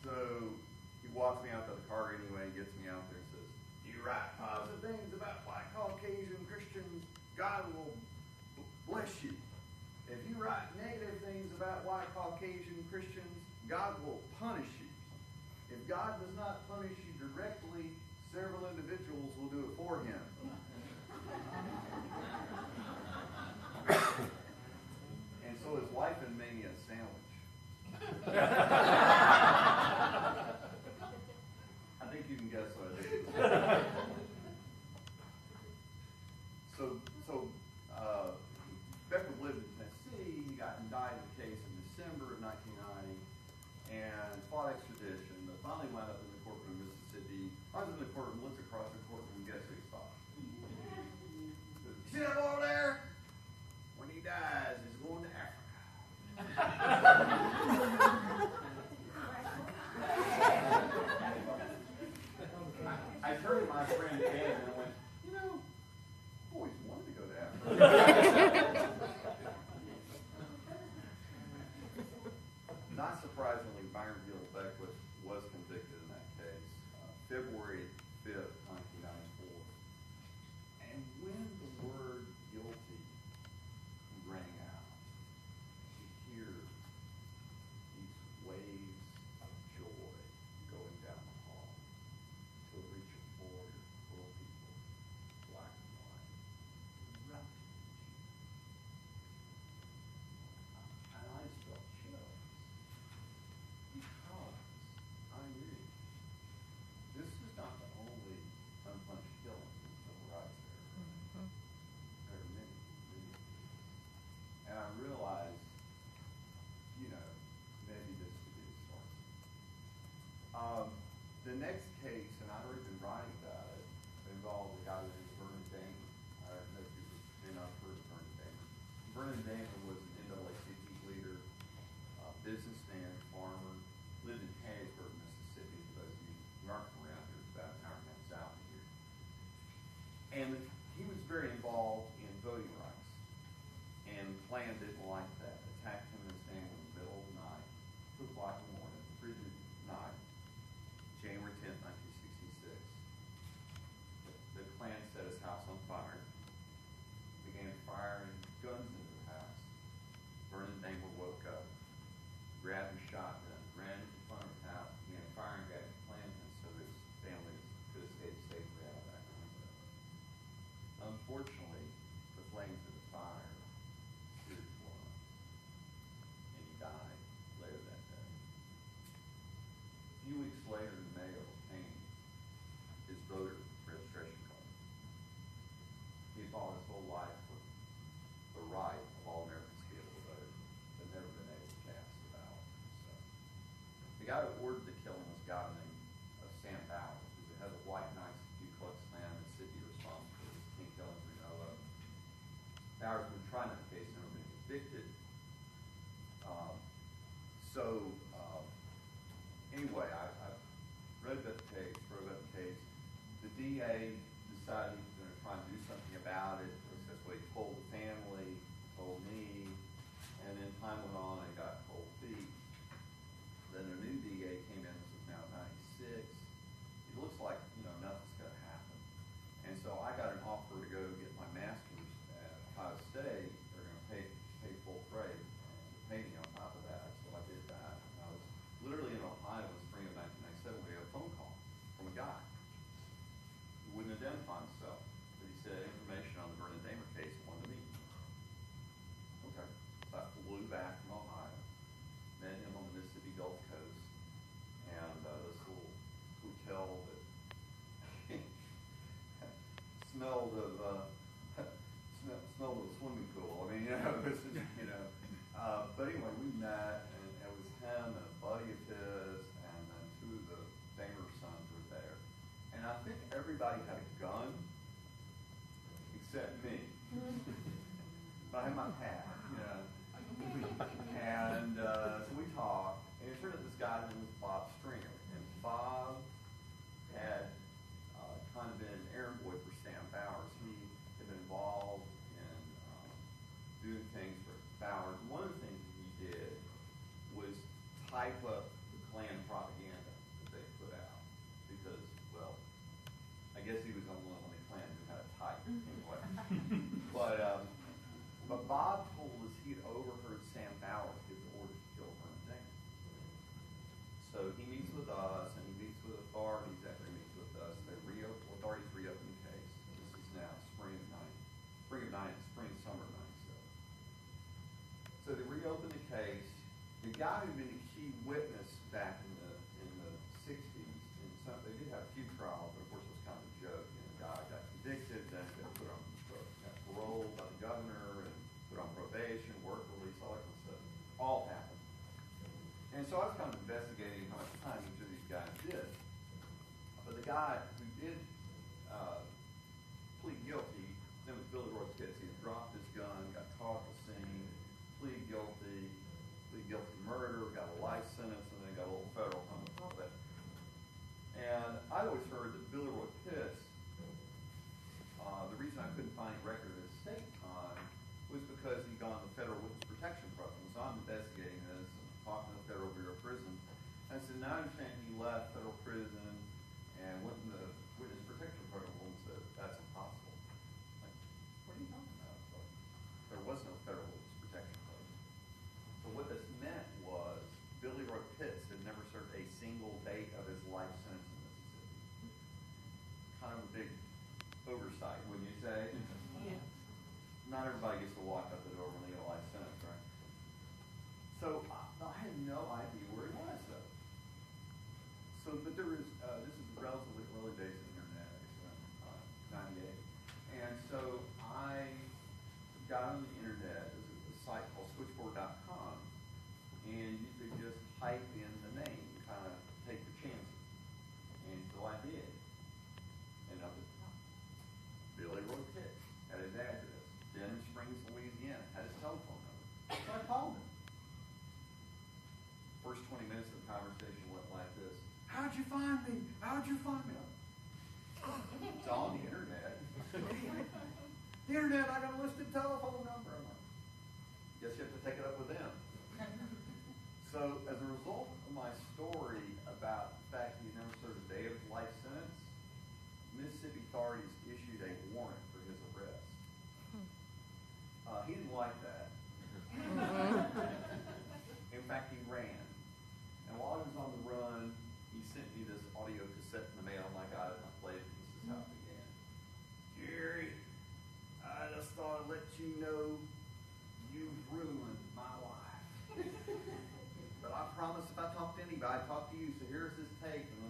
So he walks me out to the car anyway, gets me out there and says, "You write positive things about white Caucasian Christians, God will bless you. If you write negative things about white Caucasian Christians, God will punish you. If God does not punish you directly, several individuals will do it for him." And so his wife and made me a sandwich. I think you can guess what I did. So Beckwood lived in Tennessee. He got indicted in the case in December of 1990 and fought extradition. But finally wound up in the courtroom in Mississippi. I was in the courtroom, looked across the courtroom, guess who he saw? See that over there? When he dies, he's going to Africa. I turned to my friend Dan and I went, I've always wanted to go to Africa. Not surprisingly, Byron Gill Beckwith was convicted in that case, February 5th, 1994. And when the word guilty rang out, you hear these waves of joy going down the hall to reach a border full of people, black and white, erupting in cheers. And I just felt chills because I knew this is not the only unpunished killing in the civil rights era. There are many, many. And I realized, maybe this could be the start. The next case, and I'd already been writing about it, involved a guy named Vernon Damer. I don't know if you may not have heard of Vernon Damer. Vernon Damer was an NAACP leader, businessman, farmer, lived in Hattiesburg, Mississippi. For those of you who aren't from around here, it's about an hour and a half south of here. And he was very involved in voting rights. And the Klan didn't like that. Attacked him and his family in the middle of the night, 2 o'clock in the morning, frigid night, January 10th, 1966. The Klan set his house on fire, began firing guns into the house. Vernon Damer woke up, grabbed his shotgun, ran into the front of the house, began firing at the Klansmen so his family could escape safely out of that window. Unfortunately, the flames of the fire seared his lungs, and he died later that day. A few weeks later, the mail came his voter registration card. He fought his whole life for the right of all Americans to be able to vote, but never been able to cast the ballot. So, the guy who ordered the killing was a guy named Sam Bowers, who's the head of the White Knights Ku Klux Klan in the city responsible for this king killings we know of. Bowers had been trying that case, never been convicted. Anyway, I read about the case, wrote about the case. The DA decided he was going to try and do something about it. That's what he told the family, told me, and then time went on and got cold feet. Then a new DA came in, this is now 96. It looks like, nothing's going to happen. And so I got an offer to go get my master's at Ohio State. They're going to pay full freight and pay me on top of that. So I did that. And I was literally in Ohio in the spring of 1997 when we got a phone call from a guy who wouldn't identify himself, but he said information on the Vernon Damer case and wanted to meet me. Okay. So I flew back from Ohio, met him on the Mississippi Gulf Coast, and this little hotel that smelled of smelled of a swimming pool. I mean, this is, but anyway, we met, and it was him and a buddy of his, and then 2 of the Damer sons were there. And I think everybody had a gun, except me. But I had my pad, And so we talked, and it turned out this guy's name was Bob Stringer. And Bob had kind of been an errand boy for Sam Bowers. He had been involved in doing things for Bowers. One of the things he did was type up the Klan propaganda guess he was on one of the clans who had a type anyway. But Bob told us he had overheard Sam Bowers give the order to kill Vernon Damon. So he meets with us, and he meets with authorities after he meets with us. Authorities reopen the case. This is now spring of summer of 97. So they reopen the case. The guy who'd been a key witness back in the 60s, and they did have a few trials, but of course it was kind of a joke. The guy got convicted, then got put on parole by the governor, and put on probation, work release, all that kind of stuff. All happened. And so I was kind of investigating how much time each of these guys did. But the guy who did plead guilty, his name was Billy Roy Pitts. He had dropped his gun, got caught at the scene, plead guilty murder, got a life sentence, and then got a little federal on top of it. And I always heard that Billy Roy Pitts, the reason I couldn't find a record of his state time was because he'd gone to the Federal Witness Protection Program. So I'm investigating this and talking to the Federal Bureau of Prisons. And I said, now I understand he left federal prison and went in the Witness Protection Program and said, that's impossible. Like, what are you talking about? Like, there was no Federal Witness Protection Program. So what this meant was Billy Roy Pitts had never served a single day of his life sentence in Mississippi. Kind of a big oversight, wouldn't you say? Yeah. Not everybody gets to walk out the door when they get a life sentence, right? So I had no idea where he was, though. So, but there was, this is relatively early days of the internet, actually, 98. And so I got on the internet, there's a site called switchboard.com, and you could just type in the name, kind of take your chances. And so I did. And up at the top, Billy Roy Pitts had his address, Denham Springs, Louisiana, had his telephone number. So I called him. First 20 minutes of the conversation went like this. How'd you find me? How'd you find me? It's on the internet. The internet, I got a listed telephone number. I'm like, guess you have to take it up with them. So as a result of my story about the fact he never served a day of his life sentence, Mississippi authorities issued a warrant for his arrest. He didn't like that. In fact, he ran. And while he was on the run, he sent me this audio cassette in the mail, and I got it and I played it. This is how it began. Jerry, I just thought I'd let you know you've ruined my life. But I promise if I talk to anybody, I'd talk to you. So here's this tape, and